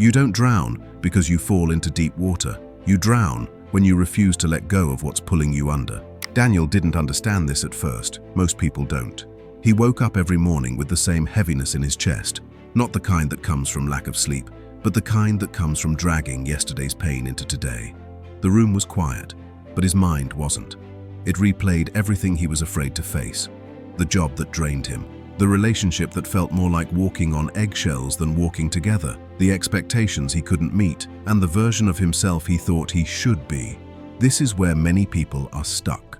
You don't drown because you fall into deep water. You drown when you refuse to let go of what's pulling you under. Daniel didn't understand this at first. Most people don't. He woke up every morning with the same heaviness in his chest, not the kind that comes from lack of sleep, but the kind that comes from dragging yesterday's pain into today. The room was quiet, but his mind wasn't. It replayed everything he was afraid to face. The job that drained him, the relationship that felt more like walking on eggshells than walking together, the expectations he couldn't meet, and the version of himself he thought he should be. This is where many people are stuck.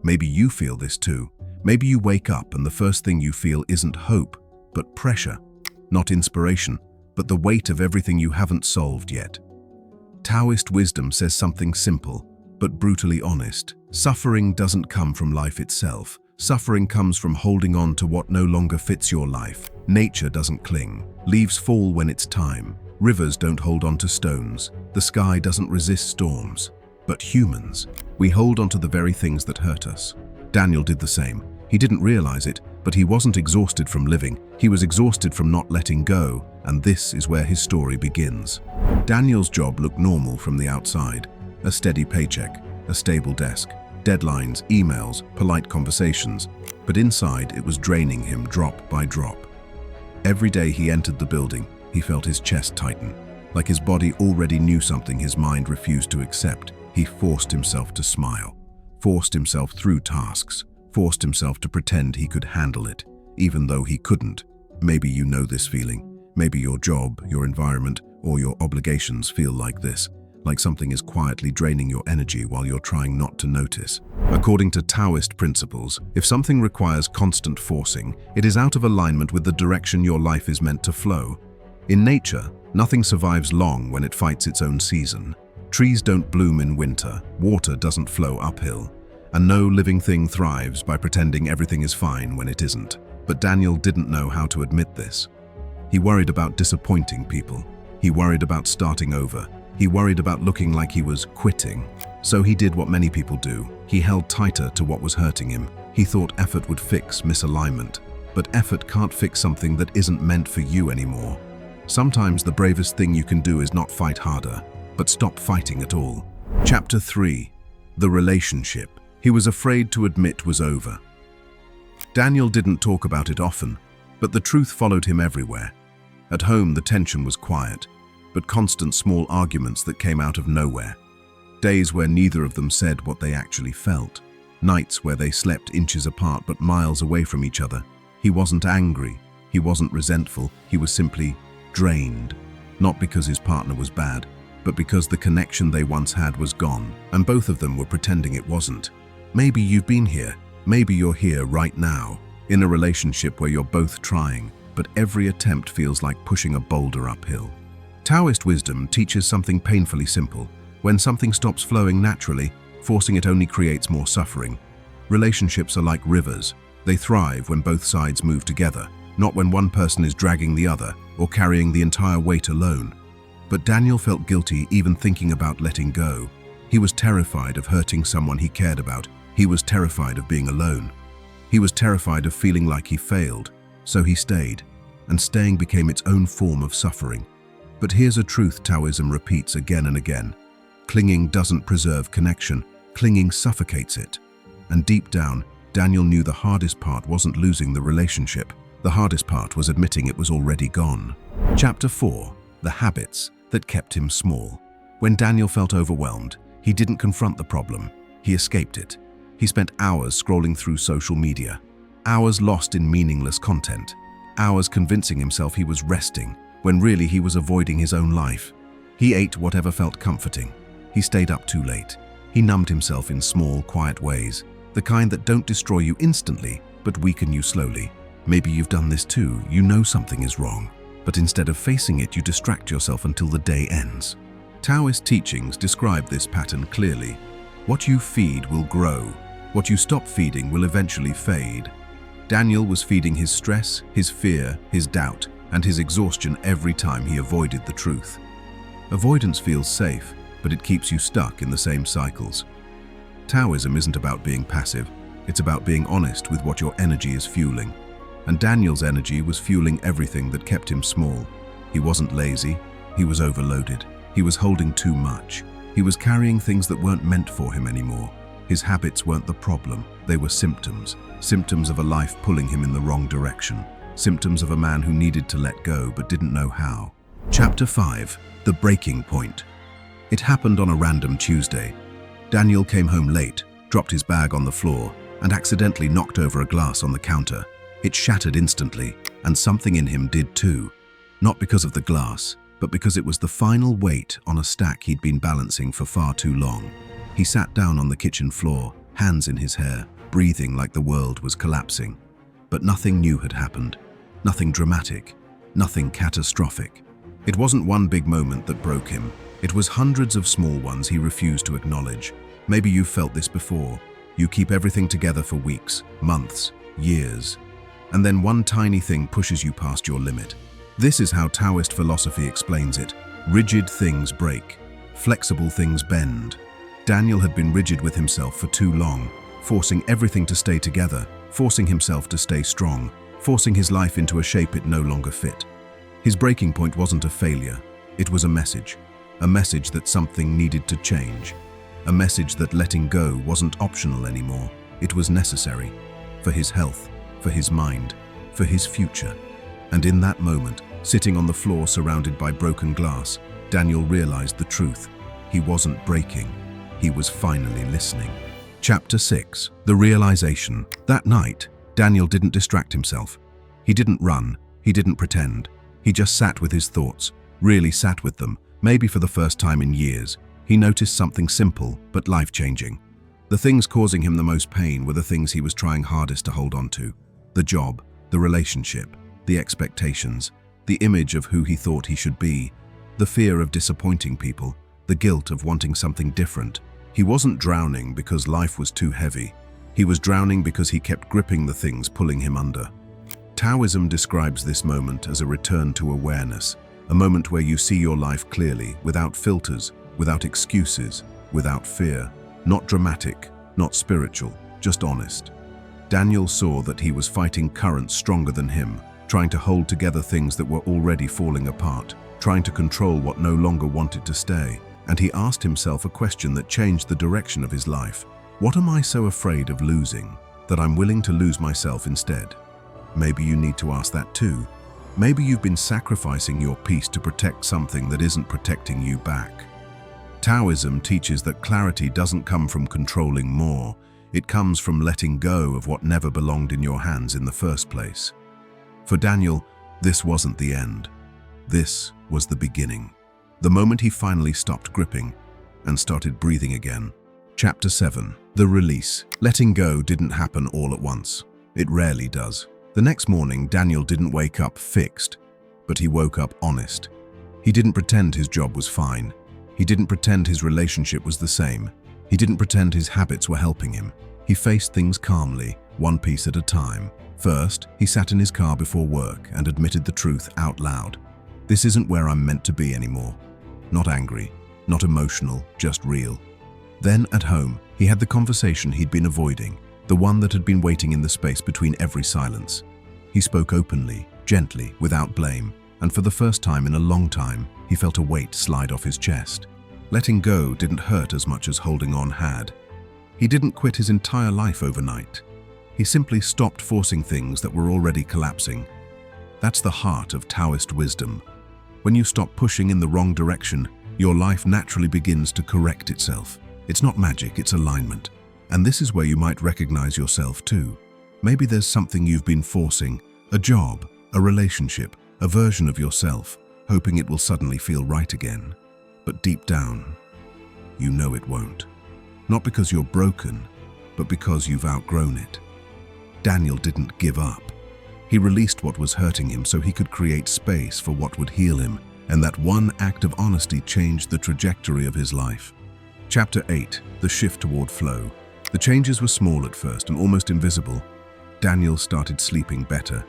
Maybe you feel this too. Maybe you wake up and the first thing you feel isn't hope, but pressure. Not inspiration, but the weight of everything you haven't solved yet. Taoist wisdom says something simple, but brutally honest. Suffering doesn't come from life itself. Suffering comes from holding on to what no longer fits your life. Nature doesn't cling. Leaves fall when it's time. Rivers don't hold on to stones. The sky doesn't resist storms. But humans, we hold on to the very things that hurt us. Daniel did the same. He didn't realize it, but he wasn't exhausted from living. He was exhausted from not letting go, and this is where his story begins. Daniel's job looked normal from the outside. A steady paycheck, a stable desk, deadlines, emails, polite conversations. But inside, it was draining him drop by drop. Every day he entered the building, he felt his chest tighten. Like his body already knew something his mind refused to accept. He forced himself to smile, forced himself through tasks, forced himself to pretend he could handle it, even though he couldn't. Maybe you know this feeling. Maybe your job, your environment, or your obligations feel like this, like something is quietly draining your energy while you're trying not to notice. According to Taoist principles, if something requires constant forcing, it is out of alignment with the direction your life is meant to flow. In nature, nothing survives long when it fights its own season. Trees don't bloom in winter, water doesn't flow uphill, and no living thing thrives by pretending everything is fine when it isn't. But Daniel didn't know how to admit this. He worried about disappointing people. He worried about starting over. He worried about looking like he was quitting. So he did what many people do. He held tighter to what was hurting him. He thought effort would fix misalignment. But effort can't fix something that isn't meant for you anymore. Sometimes the bravest thing you can do is not fight harder, but stop fighting at all. Chapter 3. The relationship he was afraid to admit was over. Daniel didn't talk about it often, but the truth followed him everywhere. At home, the tension was quiet, but constant small arguments that came out of nowhere. Days where neither of them said what they actually felt. Nights where they slept inches apart but miles away from each other. He wasn't angry. He wasn't resentful. He was simply drained. Not because his partner was bad, but because the connection they once had was gone, and both of them were pretending it wasn't. Maybe you've been here. Maybe you're here right now, in a relationship where you're both trying, but every attempt feels like pushing a boulder uphill. Taoist wisdom teaches something painfully simple. When something stops flowing naturally, forcing it only creates more suffering. Relationships are like rivers. They thrive when both sides move together, not when one person is dragging the other or carrying the entire weight alone. But Daniel felt guilty even thinking about letting go. He was terrified of hurting someone he cared about. He was terrified of being alone. He was terrified of feeling like he failed. So he stayed, and staying became its own form of suffering. But here's a truth Taoism repeats again and again. Clinging doesn't preserve connection. Clinging suffocates it. And deep down, Daniel knew the hardest part wasn't losing the relationship. The hardest part was admitting it was already gone. Chapter 4. The habits that kept him small. When Daniel felt overwhelmed, he didn't confront the problem. He escaped it. He spent hours scrolling through social media, hours lost in meaningless content, hours convincing himself he was resting, when really he was avoiding his own life. He ate whatever felt comforting. He stayed up too late. He numbed himself in small, quiet ways, the kind that don't destroy you instantly, but weaken you slowly. Maybe you've done this too. You know something is wrong, but instead of facing it, you distract yourself until the day ends. Taoist teachings describe this pattern clearly. What you feed will grow. What you stop feeding will eventually fade. Daniel was feeding his stress, his fear, his doubt, and his exhaustion every time he avoided the truth. Avoidance feels safe, but it keeps you stuck in the same cycles. Taoism isn't about being passive. It's about being honest with what your energy is fueling. And Daniel's energy was fueling everything that kept him small. He wasn't lazy. He was overloaded. He was holding too much. He was carrying things that weren't meant for him anymore. His habits weren't the problem. They were symptoms. Symptoms of a life pulling him in the wrong direction. Symptoms of a man who needed to let go but didn't know how. Chapter 5. The Breaking Point. It happened on a random Tuesday. Daniel came home late, dropped his bag on the floor, and accidentally knocked over a glass on the counter. It shattered instantly, and something in him did too. Not because of the glass, but because it was the final weight on a stack he'd been balancing for far too long. He sat down on the kitchen floor, hands in his hair, breathing like the world was collapsing. But nothing new had happened. Nothing dramatic. Nothing catastrophic. It wasn't one big moment that broke him. It was hundreds of small ones he refused to acknowledge. Maybe you've felt this before. You keep everything together for weeks, months, years. And then one tiny thing pushes you past your limit. This is how Taoist philosophy explains it. Rigid things break. Flexible things bend. Daniel had been rigid with himself for too long, forcing everything to stay together, forcing himself to stay strong, forcing his life into a shape it no longer fit. His breaking point wasn't a failure. It was a message that something needed to change. A message that letting go wasn't optional anymore. It was necessary. For his health, for his mind, for his future. And in that moment, sitting on the floor surrounded by broken glass, Daniel realized the truth. He wasn't breaking. He was finally listening. Chapter 6. The Realization. That night, Daniel didn't distract himself. He didn't run. He didn't pretend. He just sat with his thoughts, really sat with them, maybe for the first time in years. He noticed something simple, but life-changing. The things causing him the most pain were the things he was trying hardest to hold on to. The job, the relationship, the expectations, the image of who he thought he should be, the fear of disappointing people, the guilt of wanting something different. He wasn't drowning because life was too heavy. He was drowning because he kept gripping the things pulling him under. Taoism describes this moment as a return to awareness, a moment where you see your life clearly, without filters, without excuses, without fear. Not dramatic, not spiritual, just honest. Daniel saw that he was fighting currents stronger than him, trying to hold together things that were already falling apart, trying to control what no longer wanted to stay. And he asked himself a question that changed the direction of his life. What am I so afraid of losing, that I'm willing to lose myself instead? Maybe you need to ask that too. Maybe you've been sacrificing your peace to protect something that isn't protecting you back. Taoism teaches that clarity doesn't come from controlling more. It comes from letting go of what never belonged in your hands in the first place. For Daniel, this wasn't the end. This was the beginning. The moment he finally stopped gripping and started breathing again. Chapter 7. The Release. Letting go didn't happen all at once. It rarely does. The next morning, Daniel didn't wake up fixed, but he woke up honest. He didn't pretend his job was fine. He didn't pretend his relationship was the same. He didn't pretend his habits were helping him. He faced things calmly, one piece at a time. First, he sat in his car before work and admitted the truth out loud. This isn't where I'm meant to be anymore. Not angry, not emotional, just real. Then, at home, he had the conversation he'd been avoiding, the one that had been waiting in the space between every silence. He spoke openly, gently, without blame, and for the first time in a long time, he felt a weight slide off his chest. Letting go didn't hurt as much as holding on had. He didn't quit his entire life overnight. He simply stopped forcing things that were already collapsing. That's the heart of Taoist wisdom. When you stop pushing in the wrong direction, your life naturally begins to correct itself. It's not magic, it's alignment. And this is where you might recognize yourself too. Maybe there's something you've been forcing, a job, a relationship, a version of yourself, hoping it will suddenly feel right again. But deep down, you know it won't. Not because you're broken, but because you've outgrown it. Daniel didn't give up. He released what was hurting him so he could create space for what would heal him, and that one act of honesty changed the trajectory of his life. Chapter 8. The Shift Toward Flow. The changes were small at first and almost invisible. Daniel started sleeping better.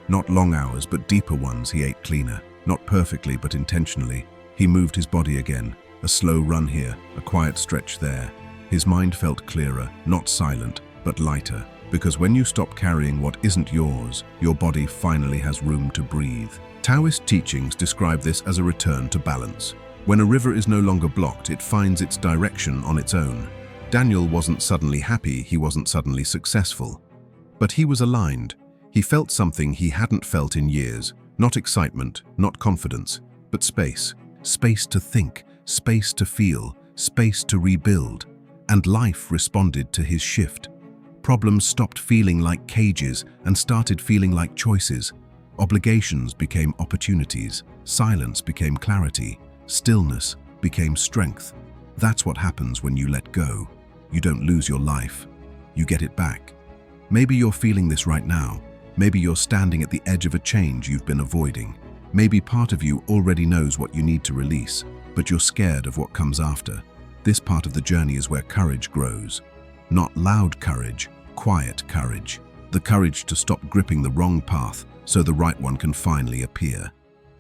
Not long hours, but deeper ones. He ate cleaner. Not perfectly, but intentionally. He moved his body again. A slow run here, a quiet stretch there. His mind felt clearer, not silent, but lighter. Because when you stop carrying what isn't yours, your body finally has room to breathe. Taoist teachings describe this as a return to balance. When a river is no longer blocked, it finds its direction on its own. Daniel wasn't suddenly happy, he wasn't suddenly successful. But he was aligned. He felt something he hadn't felt in years. Not excitement, not confidence, but space. Space to think, space to feel, space to rebuild. And life responded to his shift. Problems stopped feeling like cages and started feeling like choices. Obligations became opportunities. Silence became clarity. Stillness became strength. That's what happens when you let go. You don't lose your life. You get it back. Maybe you're feeling this right now. Maybe you're standing at the edge of a change you've been avoiding. Maybe part of you already knows what you need to release, but you're scared of what comes after. This part of the journey is where courage grows. Not loud courage, quiet courage. The courage to stop gripping the wrong path so the right one can finally appear.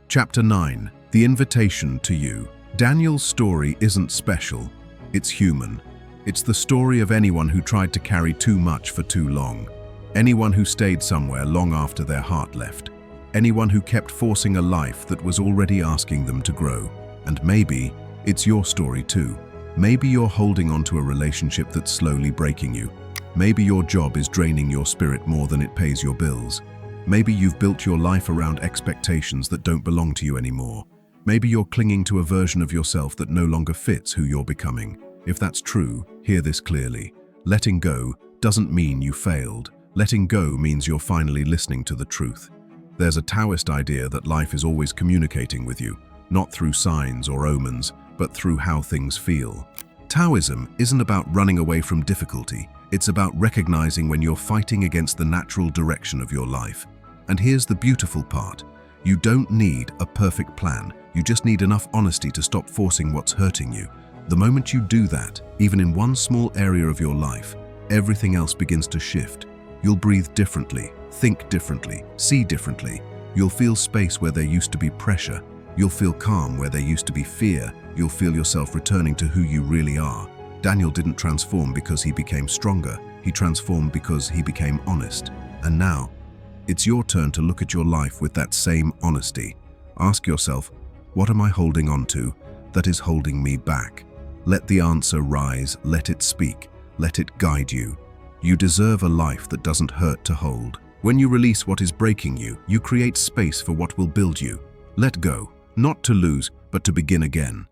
Chapter 9. The Invitation to You. Daniel's story isn't special. It's human. It's the story of anyone who tried to carry too much for too long. Anyone who stayed somewhere long after their heart left. Anyone who kept forcing a life that was already asking them to grow. And maybe it's your story too. Maybe you're holding on to a relationship that's slowly breaking you. Maybe your job is draining your spirit more than it pays your bills. Maybe you've built your life around expectations that don't belong to you anymore. Maybe you're clinging to a version of yourself that no longer fits who you're becoming. If that's true, hear this clearly. Letting go doesn't mean you failed. Letting go means you're finally listening to the truth. There's a Taoist idea that life is always communicating with you, not through signs or omens, but through how things feel. Taoism isn't about running away from difficulty. It's about recognizing when you're fighting against the natural direction of your life. And here's the beautiful part. You don't need a perfect plan. You just need enough honesty to stop forcing what's hurting you. The moment you do that, even in one small area of your life, everything else begins to shift. You'll breathe differently, think differently, see differently. You'll feel space where there used to be pressure. You'll feel calm where there used to be fear. You'll feel yourself returning to who you really are. Daniel didn't transform because he became stronger. He transformed because he became honest. And now, it's your turn to look at your life with that same honesty. Ask yourself, what am I holding on to that is holding me back? Let the answer rise, let it speak, let it guide you. You deserve a life that doesn't hurt to hold. When you release what is breaking you, you create space for what will build you. Let go, not to lose, but to begin again.